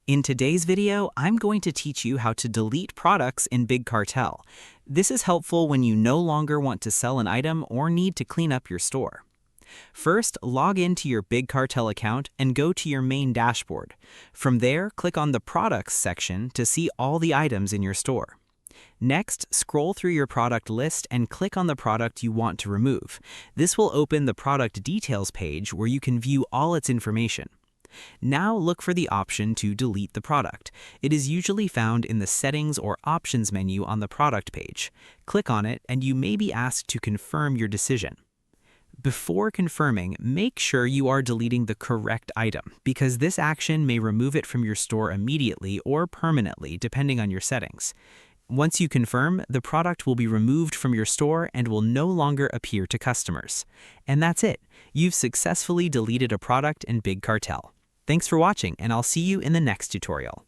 In today's video, I'm going to teach you how to delete products in Big Cartel. This is helpful when you no longer want to sell an item or need to clean up your store. First, log into your Big Cartel account and go to your main dashboard. From there, click on the Products section to see all the items in your store. Next, scroll through your product list and click on the product you want to remove. This will open the product details page where you can view all its information. Now look for the option to delete the product. It is usually found in the Settings or Options menu on the product page. Click on it and you may be asked to confirm your decision. Before confirming, make sure you are deleting the correct item, because this action may remove it from your store immediately or permanently, depending on your settings. Once you confirm, the product will be removed from your store and will no longer appear to customers. And that's it. You've successfully deleted a product in Big Cartel. Thanks for watching, and I'll see you in the next tutorial.